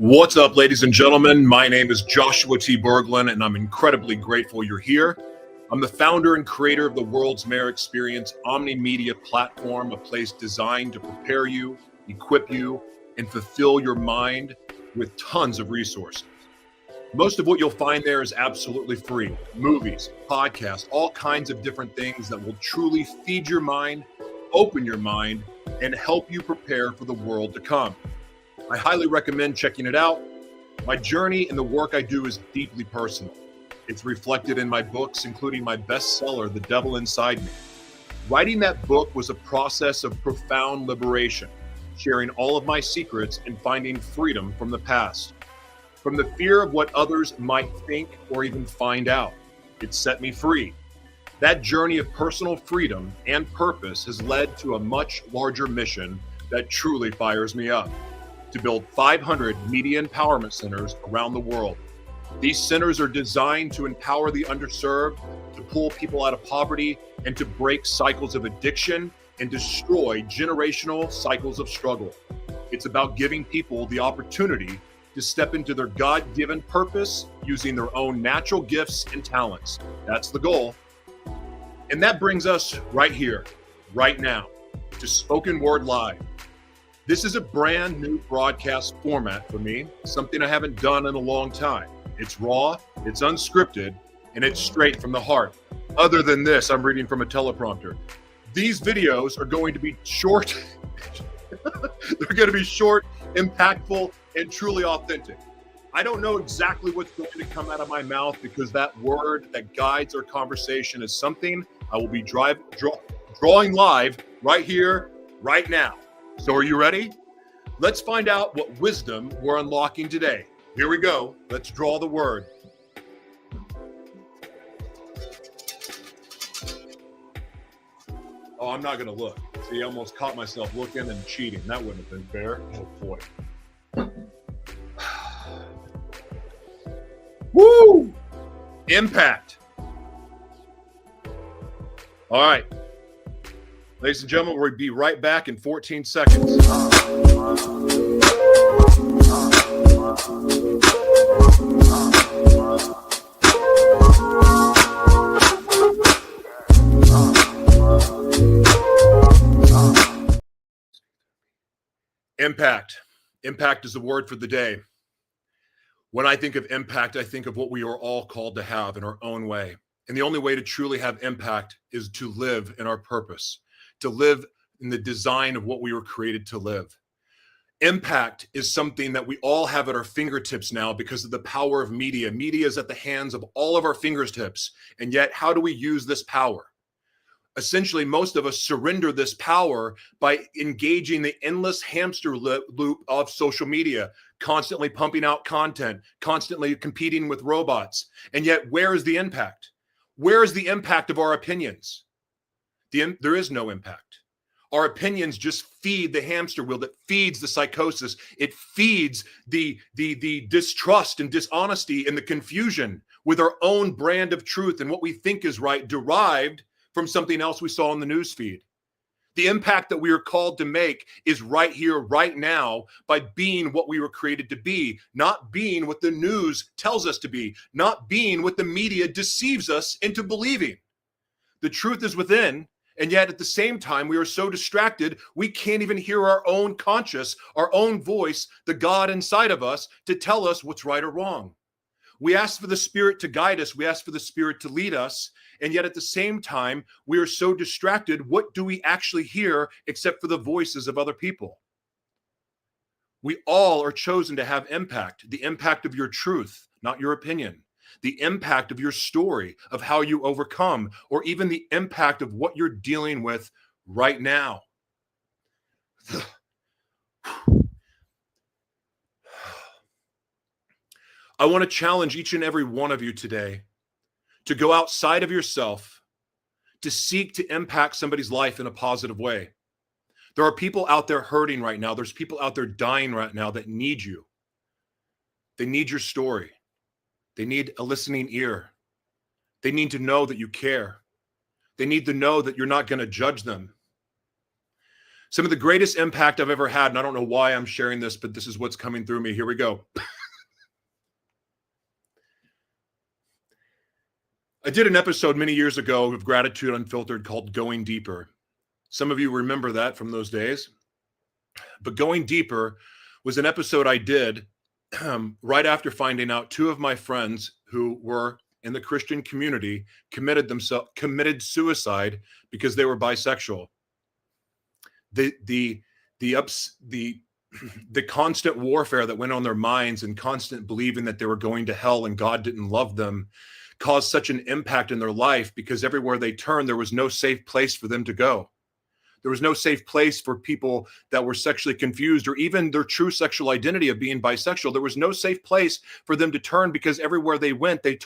What's up, ladies and gentlemen? My name is Joshua T. Berglan, and I'm incredibly grateful you're here. I'm the founder and creator of the World's Mayor Experience Omni-Media platform, a place designed to prepare you, equip you, and fulfill your mind with tons of resources. Most of what you'll find there is absolutely free. Movies, podcasts, all kinds of different things that will truly feed your mind, open your mind, and help you prepare for the world to come. I highly recommend checking it out. My journey and the work I do is deeply personal. It's reflected in my books, including my bestseller, The Devil Inside Me. Writing that book was a process of profound liberation, sharing all of my secrets and finding freedom from the past, from the fear of what others might think or even find out. It set me free. That journey of personal freedom and purpose has led to a much larger mission that truly fires me up: to build 500 media empowerment centers around the world. These centers are designed to empower the underserved, to pull people out of poverty, and to break cycles of addiction and destroy generational cycles of struggle. It's about giving people the opportunity to step into their God-given purpose using their own natural gifts and talents. That's the goal. And that brings us right here, right now, to Spoken Word Live. This is a brand new broadcast format for me, something I haven't done in a long time. It's raw, it's unscripted, and it's straight from the heart. Other than this, I'm reading from a teleprompter. These videos are going to be short. They're going to be short, impactful, and truly authentic. I don't know exactly what's going to come out of my mouth, because that word that guides our conversation is something I will be drawing live right here, right now. So are you ready? Let's find out what wisdom we're unlocking today. Here we go. Let's draw the word. Oh, I'm not going to look. See, I almost caught myself looking and cheating. That wouldn't have been fair. Oh, boy. Woo! Impact. All right. Ladies and gentlemen, we'll be right back in 14 seconds. Impact. Impact is the word for the day. When I think of impact, I think of what we are all called to have in our own way. And the only way to truly have impact is to live in our purpose, to live in the design of what we were created to live. Impact is something that we all have at our fingertips now because of the power of media. Media is at the hands of all of our fingertips. And yet, how do we use this power? Essentially, most of us surrender this power by engaging the endless hamster loop of social media, constantly pumping out content, constantly competing with robots. And yet, where is the impact? Where is the impact of our opinions? There is no impact. Our opinions just feed the hamster wheel that feeds the psychosis. It feeds the distrust and dishonesty and the confusion with our own brand of truth and what we think is right, derived from something else we saw in the news feed. The impact that we are called to make is right here, right now, by being what we were created to be, not being what the news tells us to be, not being what the media deceives us into believing. The truth is within, and yet at the same time, we are so distracted, we can't even hear our own conscious, our own voice, the God inside of us, to tell us what's right or wrong. We ask for the Spirit to guide us. We ask for the Spirit to lead us. And yet at the same time, we are so distracted. What do we actually hear except for the voices of other people? We all are chosen to have impact, the impact of your truth, not your opinion, the impact of your story, of how you overcome, or even the impact of what you're dealing with right now. I want to challenge each and every one of you today to go outside of yourself, to seek to impact somebody's life in a positive way. There are people out there hurting right now. There's people out there dying right now that need you. They need your story. They need a listening ear. They need to know that you care. They need to know that you're not going to judge them. Some of the greatest impact I've ever had, and I don't know why I'm sharing this, but this is what's coming through me. Here we go. I did an episode many years ago of Gratitude Unfiltered called Going Deeper. Some of you remember that from those days. But Going Deeper was an episode I did right after finding out two of my friends who were in the Christian community committed suicide because they were bisexual. The constant warfare that went on their minds and constant believing that they were going to hell and God didn't love them caused such an impact in their life, because everywhere they turned, there was no safe place for them to go. There was no safe place for people that were sexually confused, or even their true sexual identity of being bisexual. There was no safe place for them to turn, because everywhere they went, they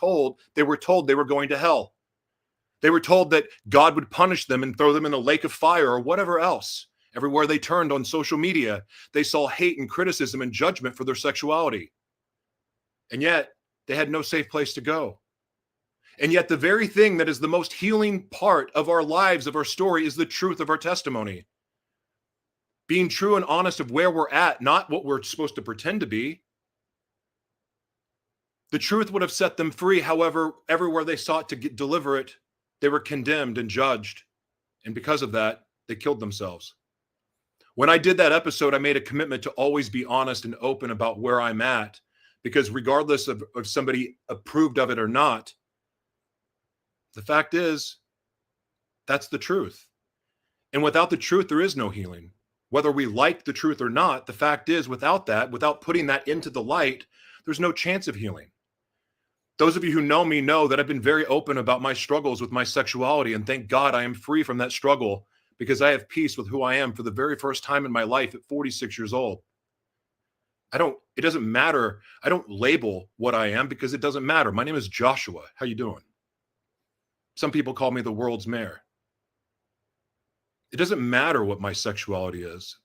were told they were going to hell. They were told that God would punish them and throw them in a lake of fire or whatever else. Everywhere they turned on social media, they saw hate and criticism and judgment for their sexuality. And yet, they had no safe place to go. And yet the very thing that is the most healing part of our lives, of our story, is the truth of our testimony. Being true and honest of where we're at, not what we're supposed to pretend to be. The truth would have set them free. However, everywhere they sought to deliver it, they were condemned and judged. And because of that, they killed themselves. When I did that episode, I made a commitment to always be honest and open about where I'm at, because regardless of if somebody approved of it or not, the fact is, that's the truth. And without the truth, there is no healing. Whether we like the truth or not, the fact is, without that, without putting that into the light, there's no chance of healing. Those of you who know me know that I've been very open about my struggles with my sexuality, and thank God I am free from that struggle, because I have peace with who I am for the very first time in my life at 46 years old. It doesn't matter. I don't label what I am, because it doesn't matter. My name is Joshua. How you doing? Some people call me the world's mayor. It doesn't matter what my sexuality is.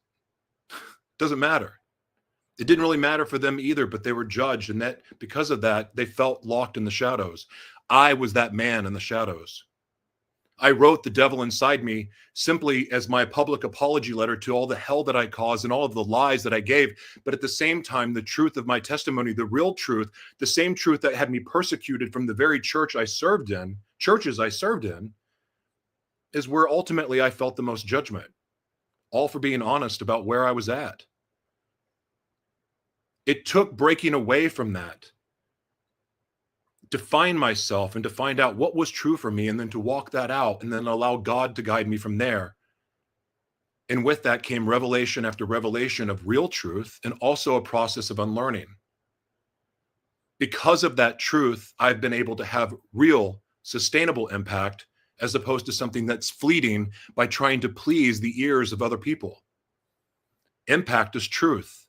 It doesn't matter. It didn't really matter for them either, but they were judged, and that because of that, they felt locked in the shadows. I was that man in the shadows. I wrote The Devil Inside Me simply as my public apology letter to all the hell that I caused and all of the lies that I gave. But at the same time, the truth of my testimony, the real truth, the same truth that had me persecuted from the very churches I served in, is where ultimately I felt the most judgment, all for being honest about where I was at. It took breaking away from that to find myself and to find out what was true for me, and then to walk that out and then allow God to guide me from there. And with that came revelation after revelation of real truth, and also a process of unlearning. Because of that truth, I've been able to have real, sustainable impact, as opposed to something that's fleeting by trying to please the ears of other people. Impact is truth.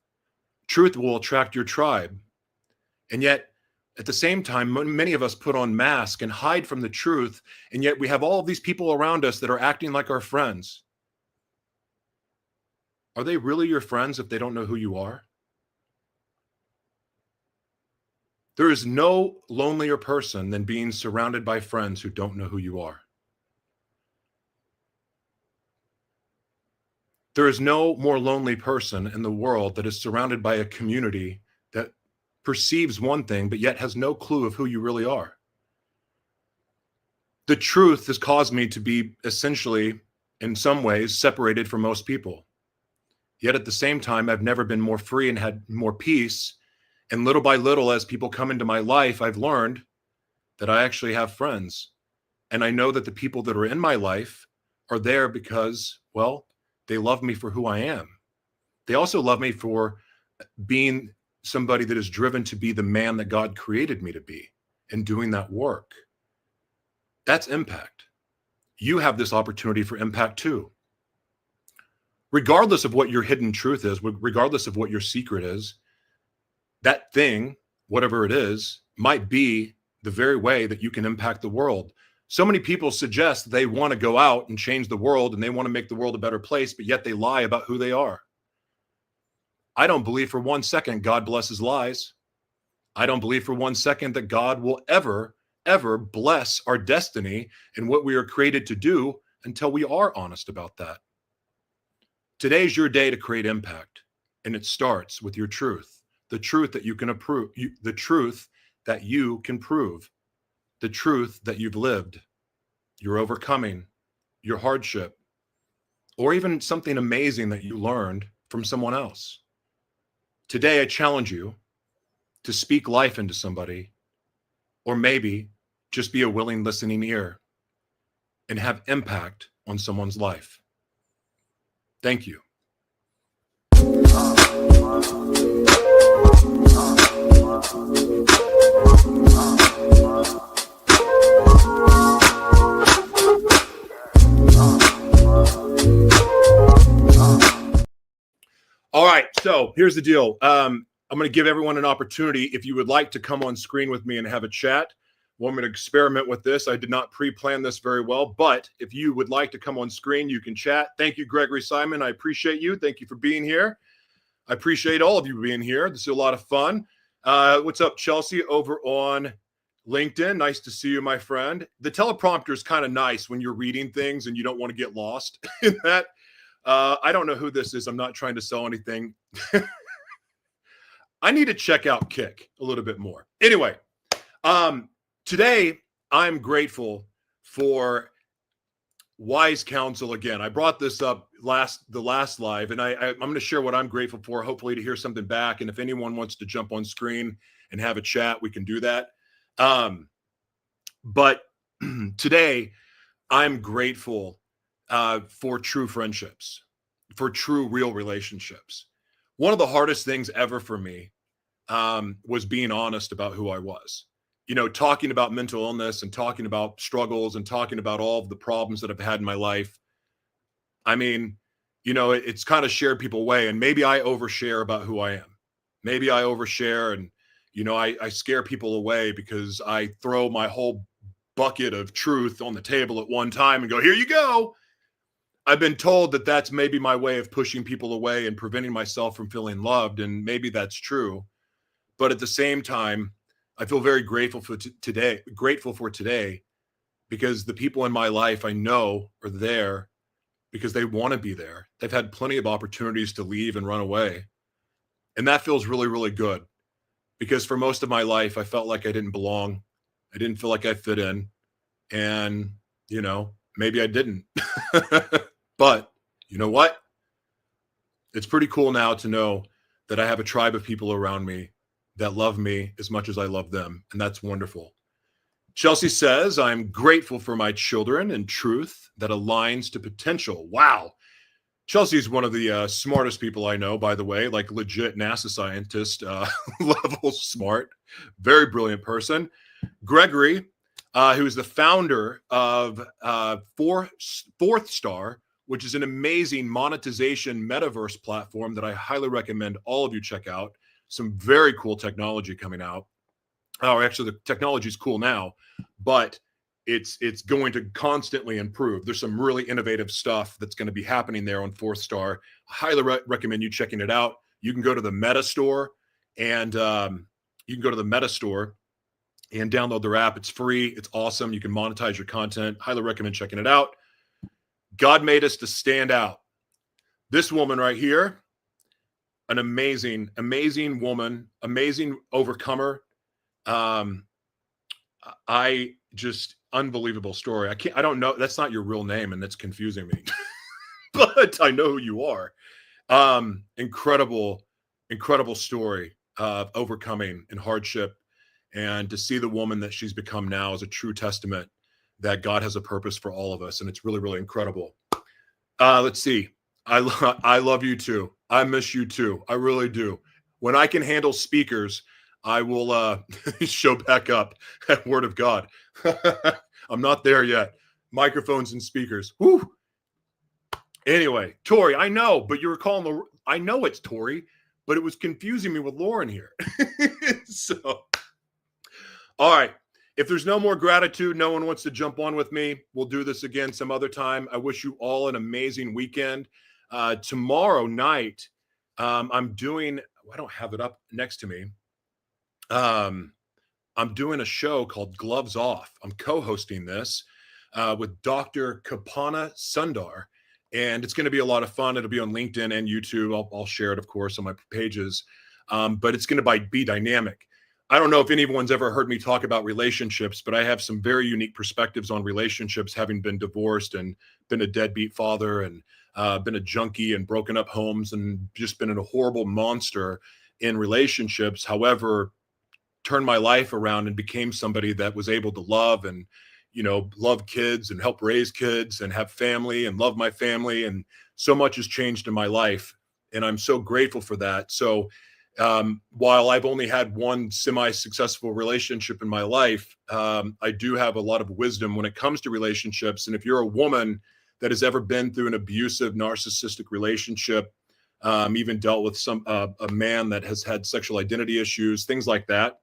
Truth will attract your tribe. And yet, at the same time, many of us put on masks and hide from the truth, and yet we have all of these people around us that are acting like our friends. Are they really your friends if they don't know who you are? There is no lonelier person than being surrounded by friends who don't know who you are. There is no more lonely person in the world that is surrounded by a community that perceives one thing, but yet has no clue of who you really are. The truth has caused me to be essentially, in some ways, separated from most people. Yet at the same time, I've never been more free and had more peace. And little by little, as people come into my life, I've learned that I actually have friends. And I know that the people that are in my life are there because, well, they love me for who I am. They also love me for being somebody that is driven to be the man that God created me to be, and doing that work. That's impact. You have this opportunity for impact too. Regardless of what your hidden truth is, regardless of what your secret is, that thing, whatever it is, might be the very way that you can impact the world. So many people suggest they want to go out and change the world, and they want to make the world a better place, but yet they lie about who they are. I don't believe for 1 second God blesses lies. I don't believe for 1 second that God will ever bless our destiny and what we are created to do until we are honest about that. Today's your day to create impact, and it starts with your truth, the truth that you can approve, the truth that you can prove, the truth that you've lived, your overcoming, your hardship, or even something amazing that you learned from someone else. Today, I challenge you to speak life into somebody, or maybe just be a willing listening ear and have impact on someone's life. Thank you. All right, so here's the deal. I'm going to give everyone an opportunity. If you would like to come on screen with me and have a chat, want me to experiment with this. I did not pre-plan this very well, but if you would like to come on screen, you can chat. Thank you, Gregory Simon. I appreciate you. Thank you for being here. I appreciate all of you being here. This is a lot of fun. What's up, Chelsea, over on LinkedIn? Nice to see you, my friend. The teleprompter is kind of nice when you're reading things and you don't want to get lost in that. I don't know who this is. I'm not trying to sell anything. I need to check out Kick a little bit more. Anyway, today I'm grateful for wise counsel again. I brought this up the last live, and I'm going to share what I'm grateful for, hopefully to hear something back. And if anyone wants to jump on screen and have a chat, we can do that. But today I'm grateful for true friendships, for true, real relationships. One of the hardest things ever for me was being honest about who I was. You know, talking about mental illness and talking about struggles and talking about all of the problems that I've had in my life. I mean, you know, it's kind of shared people away, and maybe I overshare about who I am. Maybe I overshare and, you know, I scare people away because I throw my whole bucket of truth on the table at one time and go, here you go. I've been told that that's maybe my way of pushing people away and preventing myself from feeling loved. And maybe that's true. But at the same time, I feel very grateful for today because the people in my life I know are there because they want to be there. They've had plenty of opportunities to leave and run away. And that feels really, really good because for most of my life, I felt like I didn't belong. I didn't feel like I fit in. And, you know, maybe I didn't. But you know what? It's pretty cool now to know that I have a tribe of people around me that love me as much as I love them. And that's wonderful. Chelsea says, I'm grateful for my children and truth that aligns to potential. Wow. Chelsea's one of the smartest people I know, by the way, like legit NASA scientist level smart, very brilliant person. Gregory, who is the founder of Fourth Star, which is an amazing monetization metaverse platform that I highly recommend all of you check out. Some very cool technology coming out. Oh, actually, the technology is cool now, but it's going to constantly improve. There's some really innovative stuff that's going to be happening there on Fourth Star. I highly recommend you checking it out. You can go to the Meta Store and download their app. It's free. It's awesome. You can monetize your content. Highly recommend checking it out. God made us to stand out. This woman right here, an amazing, amazing woman, amazing overcomer. I just unbelievable story. I don't know. That's not your real name, and that's confusing me, but I know who you are. Incredible story of overcoming and hardship, and to see the woman that she's become now is a true testament that God has a purpose for all of us. And it's really, really incredible. Let's see. I love you too. I miss you too. I really do. When I can handle speakers, I will show back up at Word of God. I'm not there yet. Microphones and speakers. Whew. Anyway, Tori, I know, but you were calling I know it's Tori, but it was confusing me with Lauren here. So, all right. If there's no more gratitude, no one wants to jump on with me, we'll do this again some other time. I wish you all an amazing weekend. Tomorrow night, I'm doing, I don't have it up next to me. I'm doing a show called Gloves Off. I'm co-hosting this with Dr. Kapana Sundar. and it's going to be a lot of fun. It'll be on LinkedIn and YouTube. I'll share it, of course, on my pages, but it's going to be dynamic. I don't know if anyone's ever heard me talk about relationships, but I have some very unique perspectives on relationships, having been divorced and been a deadbeat father and been a junkie and broken up homes and just been a horrible monster in relationships. However, turned my life around and became somebody that was able to love and, love kids and help raise kids and have family and love my family. And so much has changed in my life. And I'm so grateful for that. So while I've only had one semi-successful relationship in my life, I do have a lot of wisdom when it comes to relationships. And if you're a woman that has ever been through an abusive, narcissistic relationship, even dealt with a man that has had sexual identity issues, things like that,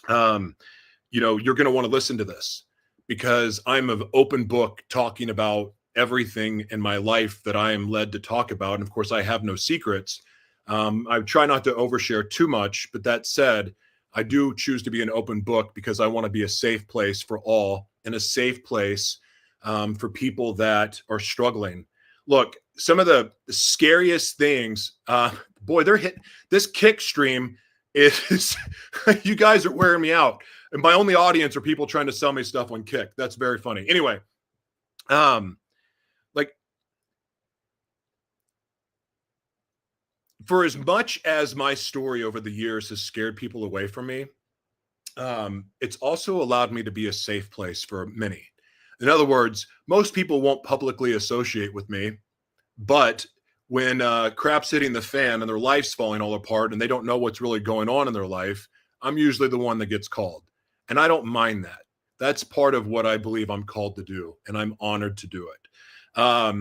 you're going to want to listen to this, because I'm an open book talking about everything in my life that I am led to talk about. And of course, I have no secrets. I try not to overshare too much, but that said, I do choose to be an open book because I want to be a safe place for all, and a safe place for people that are struggling. Look, some of the scariest things, boy, they're hit. This kick stream is, you guys are wearing me out. And my only audience are people trying to sell me stuff on Kick. That's very funny. Anyway, for as much as my story over the years has scared people away from me, it's also allowed me to be a safe place for many. In other words, most people won't publicly associate with me, but when crap's hitting the fan and their life's falling all apart and they don't know what's really going on in their life, I'm usually the one that gets called. And I don't mind that. That's part of what I believe I'm called to do, and I'm honored to do it. I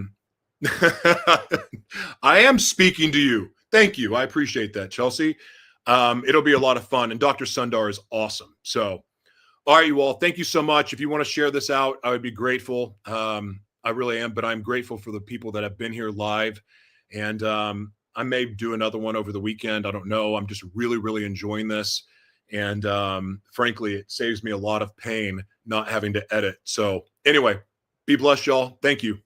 am speaking to you. Thank you. I appreciate that, Chelsea. It'll be a lot of fun, and Dr. Sundar is awesome. So, all right, you all, thank you so much. If you want to share this out, I would be grateful. I really am, but I'm grateful for the people that have been here live, and I may do another one over the weekend. I don't know. I'm just really, really enjoying this. And frankly, it saves me a lot of pain not having to edit. So anyway, be blessed, y'all. Thank you.